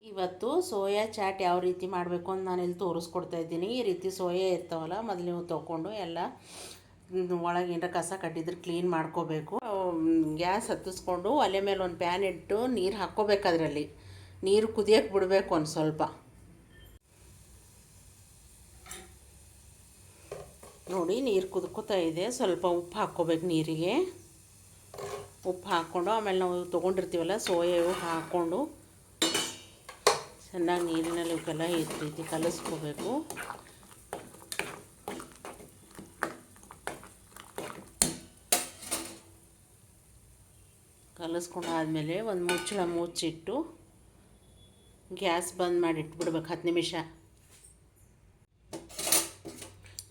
ಇವತ್ತು soya chat ಯಾವ ರೀತಿ ಮಾಡಬೇಕು ಅಂತ ನಾನಿಲ್ಲಿ ತೋರಿಸ್ಕೊಡ್ತಾ ಇದ್ದೀನಿ. ಈ ರೀತಿ ಸೋಯಾ ಇರ್ತಾವಲ್ಲ, ಮೊದಲು ನೀವು ತೊಗೊಂಡು ಎಲ್ಲ ಒಳಗಿಂದ ಕಸ ಕಟ್ಟಿದ್ರೆ ಕ್ಲೀನ್ ಮಾಡ್ಕೋಬೇಕು. ಗ್ಯಾಸ್ ಹತ್ತಿಸ್ಕೊಂಡು ಒಲೆ ಮೇಲೆ ಒಂದು ಪ್ಯಾನ್ ಇಟ್ಟು ನೀರು ಹಾಕ್ಕೋಬೇಕು. ಅದರಲ್ಲಿ ನೀರು ಕುದಿಯೋಕ್ಕೆ ಬಿಡಬೇಕು ಒಂದು ಸ್ವಲ್ಪ. ನೋಡಿ, ನೀರು ಕುದ್ಕೋತಾ ಇದೆ. ಸ್ವಲ್ಪ ಉಪ್ಪು ಹಾಕ್ಕೋಬೇಕು ನೀರಿಗೆ. ಉಪ್ಪು ಹಾಕ್ಕೊಂಡು ಆಮೇಲೆ ನಾವು ತೊಗೊಂಡಿರ್ತೀವಲ್ಲ ಸೋಯಾ ಇವು ಹಾಕ್ಕೊಂಡು ಚೆನ್ನಾಗಿ ನೀರಿನಲ್ಲಿ ಇವಕ್ಕೆಲ್ಲ ಈ ರೀತಿ ಕಲಿಸ್ಕೋಬೇಕು. ಕಲಿಸ್ಕೊಂಡಾದ್ಮೇಲೆ ಒಂದು ಮುಚ್ಚಳ ಮುಚ್ಚಿಟ್ಟು ಗ್ಯಾಸ್ ಬಂದ್ ಮಾಡಿ ಇಟ್ಬಿಡ್ಬೇಕು 10 ನಿಮಿಷ.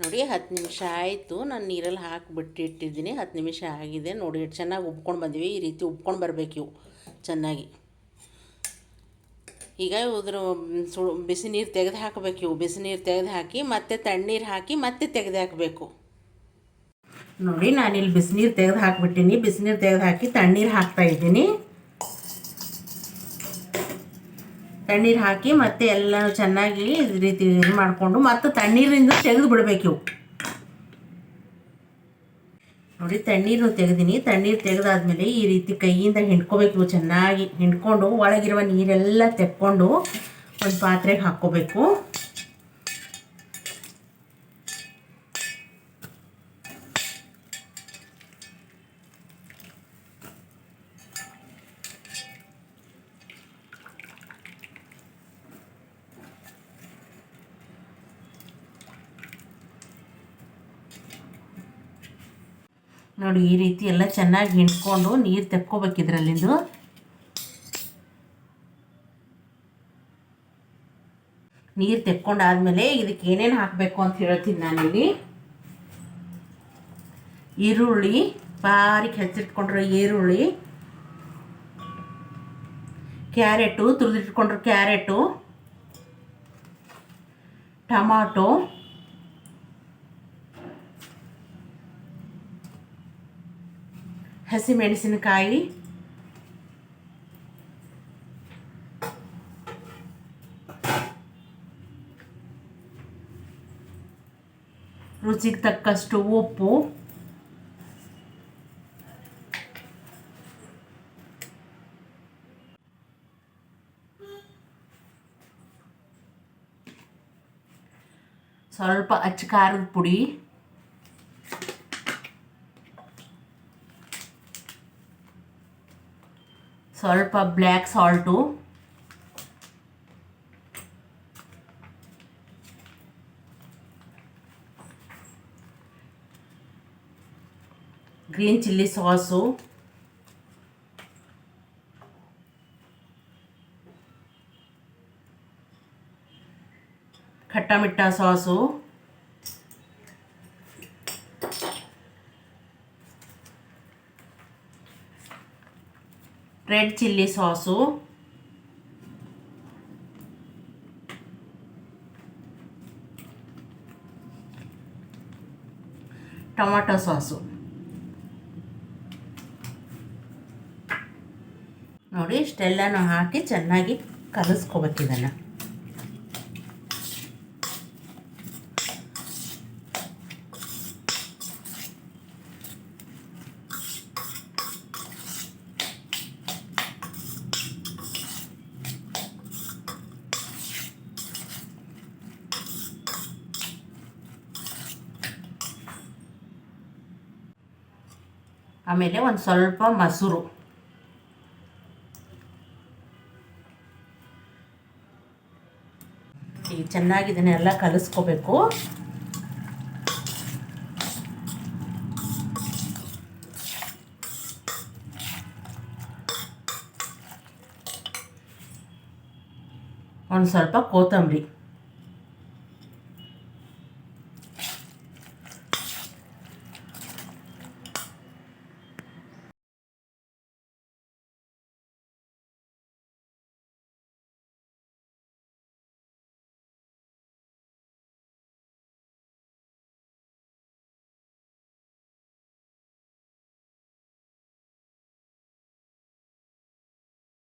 ನೋಡಿ, 10 ನಿಮಿಷ ಆಯಿತು. ನಾನು ನೀರಲ್ಲಿ ಹಾಕಿಬಿಟ್ಟಿಟ್ಟಿದ್ದೀನಿ. 10 ನಿಮಿಷ ಆಗಿದೆ. ನೋಡಿ, ಎಷ್ಟು ಚೆನ್ನಾಗಿ ಉಬ್ಕೊಂಡು ಬಂದಿವೆ. ಈ ರೀತಿ ಉಬ್ಕೊಂಡು ಬರಬೇಕು ಇವು ಚೆನ್ನಾಗಿ. ಈಗ ಇದ್ರ ಬಿಸಿ ನೀರು ತೆಗೆದು ಹಾಕಬೇಕು. ಇವು ಬಿಸಿ ನೀರು ತೆಗೆದು ಹಾಕಿ ಮತ್ತೆ ತಣ್ಣೀರು ಹಾಕಿ ಮತ್ತೆ ತೆಗೆದು ಹಾಕಬೇಕು. ನೋಡಿ, ನಾನಿಲ್ಲಿ ಬಿಸಿನೀರು ತೆಗೆದು ಹಾಕಿಬಿಟ್ಟಿನಿ. ಬಿಸಿನೀರು ತೆಗೆದು ಹಾಕಿ ತಣ್ಣೀರು ಹಾಕ್ತಾಯಿದ್ದೀನಿ. ತಣ್ಣೀರು ಹಾಕಿ ಮತ್ತೆ ಎಲ್ಲ ಚೆನ್ನಾಗಿ ಈ ರೀತಿ ಇದು ಮಾಡಿಕೊಂಡು ಮತ್ತೆ ತಣ್ಣೀರಿಂದ ತೆಗೆದು ಬಿಡಬೇಕು ಇವು. ನೋಡಿ, ತಣ್ಣೀರು ತೆಗೆದೀನಿ. ತಣ್ಣೀರು ತೆಗೆದಾದ್ಮೇಲೆ ಈ ರೀತಿ ಕೈಯಿಂದ ಹಿಂಡ್ಕೋಬೇಕು. ಚೆನ್ನಾಗಿ ಹಿಂಡ್ಕೊಂಡು ಒಳಗಿರುವ ನೀರೆಲ್ಲ ತೆಕ್ಕೊಂಡು ಒಂದು ಪಾತ್ರೆಗೆ ಹಾಕ್ಕೋಬೇಕು. ನೋಡಿ, ಈ ರೀತಿ ಎಲ್ಲ ಚೆನ್ನಾಗಿ ಹಿಂಡ್ಕೊಂಡು ನೀರು ತೆಕ್ಕೋಬೇಕು ಇದರಲ್ಲಿಂದು. ನೀರು ತೆಕ್ಕೊಂಡಾದ್ಮೇಲೆ ಇದಕ್ಕೆ ಏನೇನು ಹಾಕಬೇಕು ಅಂತ ಹೇಳ್ತೀನಿ ನಾನಿಲ್ಲಿ. ಈರುಳ್ಳಿ, ಬಾರಿಕ್ ಹೆಚ್ಚಿಟ್ಕೊಂಡ್ರೆ ಈರುಳ್ಳಿ, ಕ್ಯಾರೆಟು, ತುರಿದಿಟ್ಕೊಂಡ್ರೆ ಕ್ಯಾರೆಟು, ಟಮಾಟೊ, ಹಸಿಮೆಣಸಿನಕಾಯಿ, ರುಚಿಗೆ ತಕ್ಕಷ್ಟು ಉಪ್ಪು, ಸ್ವಲ್ಪ ಅಚ್ಚ ಖಾರದ ಪುಡಿ, ಸ್ವಲ್ಪ black salt, green chilli sauce, ಖಟ್ಟ ಮಿಠಾ sauce, red chilli sauce, tomato sauce. ನೋಡಿ, ಇಷ್ಟೆಲ್ಲನೂ ಹಾಕಿ ಚೆನ್ನಾಗಿ ಕಲಿಸ್ಕೋಬೇಕು ಇದನ್ನು. ಆಮೇಲೆ ಒಂದು ಸ್ವಲ್ಪ ಮೊಸರು, ಈಗ ಚೆನ್ನಾಗಿ ಇದನ್ನೆಲ್ಲ ಕಲಿಸ್ಕೋಬೇಕು. ಒಂದು ಸ್ವಲ್ಪ ಕೊತ್ತಂಬರಿ,